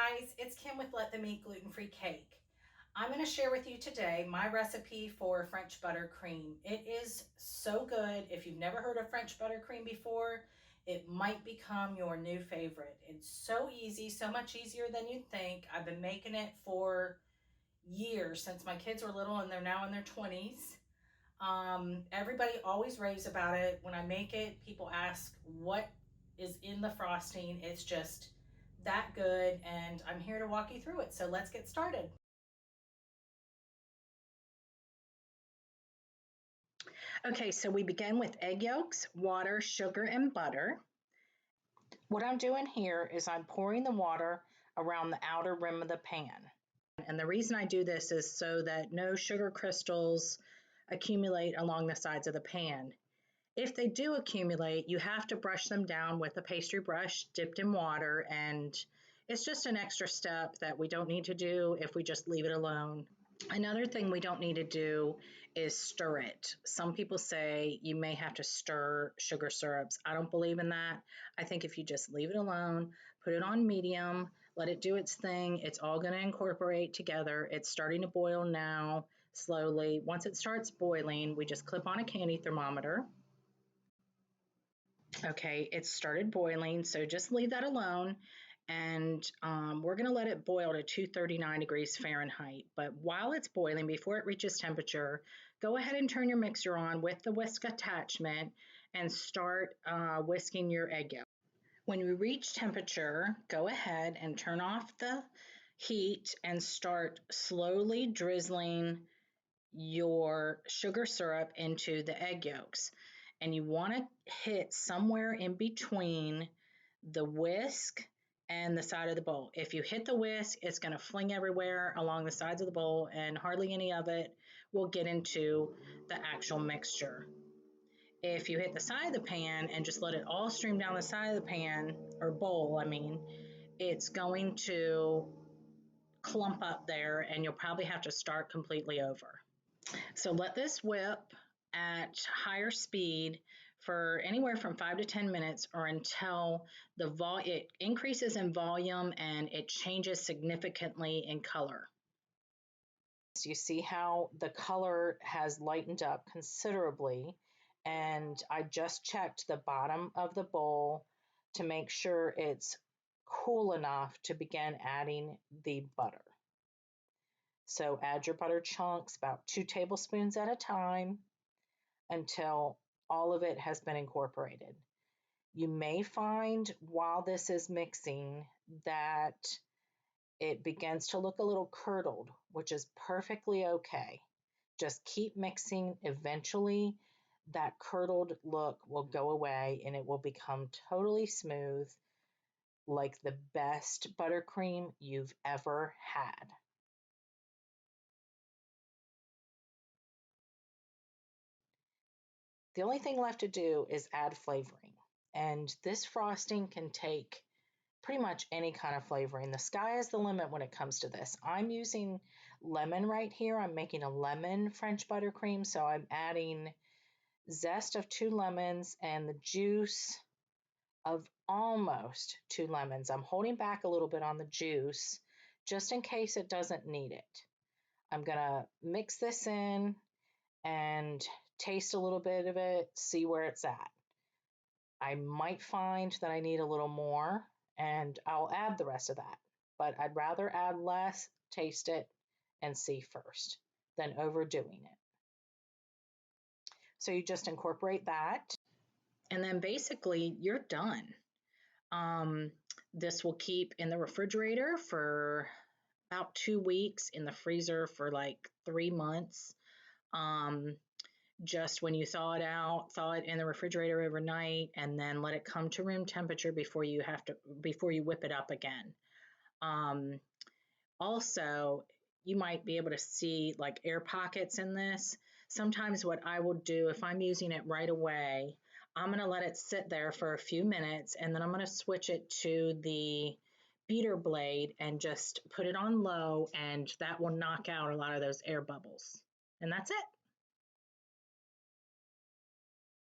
guys, it's Kim with Let Them Eat Gluten-Free Cake. I'm going to share with you today my recipe for French buttercream. It is so good. If you've never heard of French buttercream before, it might become your new favorite. It's so easy, so much easier than you'd think. I've been making it for years, since my kids were little, and they're now in their 20s. Everybody always raves about it. When I make it, people ask what is in the frosting. It's just that good, and I'm here to walk you through it. So let's get started. Okay, so we begin with egg yolks, water, sugar, and butter. What I'm doing here is I'm pouring the water around the outer rim of the pan. And the reason I do this is so that no sugar crystals accumulate along the sides of the pan. If they do accumulate, you have to brush them down with a pastry brush dipped in water, and it's just an extra step that we don't need to do if we just leave it alone. Another thing we don't need to do is stir it. Some people say you may have to stir sugar syrups. I don't believe in that. I think if you just leave it alone, put it on medium, let it do its thing, it's all going to incorporate together. It's starting to boil now, slowly. Once it starts boiling, we just clip on a candy thermometer. Okay, it started boiling, so just leave that alone, and we're going to let it boil to 239 degrees Fahrenheit. But while it's boiling, before it reaches temperature, go ahead and turn your mixer on with the whisk attachment and start whisking your egg yolk. When we reach temperature, go ahead and turn off the heat and start slowly drizzling your sugar syrup into the egg yolks. And you want to hit somewhere in between the whisk and the side of the bowl. If you hit the whisk, it's going to fling everywhere along the sides of the bowl, and hardly any of it will get into the actual mixture. If you hit the side of the pan and just let it all stream down the side of the pan, or bowl, it's going to clump up there, and you'll probably have to start completely over. So let this whip at higher speed for anywhere from 5 to 10 minutes, or until it increases in volume and it changes significantly in color. So you see how the color has lightened up considerably, and I just checked the bottom of the bowl to make sure it's cool enough to begin adding the butter. So add your butter chunks, about 2 tablespoons at a time, until all of it has been incorporated. You may find while this is mixing that it begins to look a little curdled, which is perfectly okay. Just keep mixing. Eventually, that curdled look will go away and it will become totally smooth, like the best buttercream you've ever had. The only thing left to do is add flavoring, and this frosting can take pretty much any kind of flavoring. The sky is the limit when it comes to this. I'm using lemon right here. I'm making a lemon French buttercream, so I'm adding zest of 2 lemons and the juice of almost 2 lemons. I'm holding back a little bit on the juice just in case it doesn't need it. I'm gonna mix this in and taste a little bit of it, see where it's at. I might find that I need a little more, and I'll add the rest of that. But I'd rather add less, taste it, and see first than overdoing it. So you just incorporate that, and then basically you're done. This will keep in the refrigerator for about 2 weeks, in the freezer for like 3 months. Just when you thaw it in the refrigerator overnight, and then let it come to room temperature before you whip it up again. Also, you might be able to see like air pockets in this. Sometimes what I will do, if I'm using it right away, I'm going to let it sit there for a few minutes, and then I'm going to switch it to the beater blade and just put it on low, and that will knock out a lot of those air bubbles. And that's it.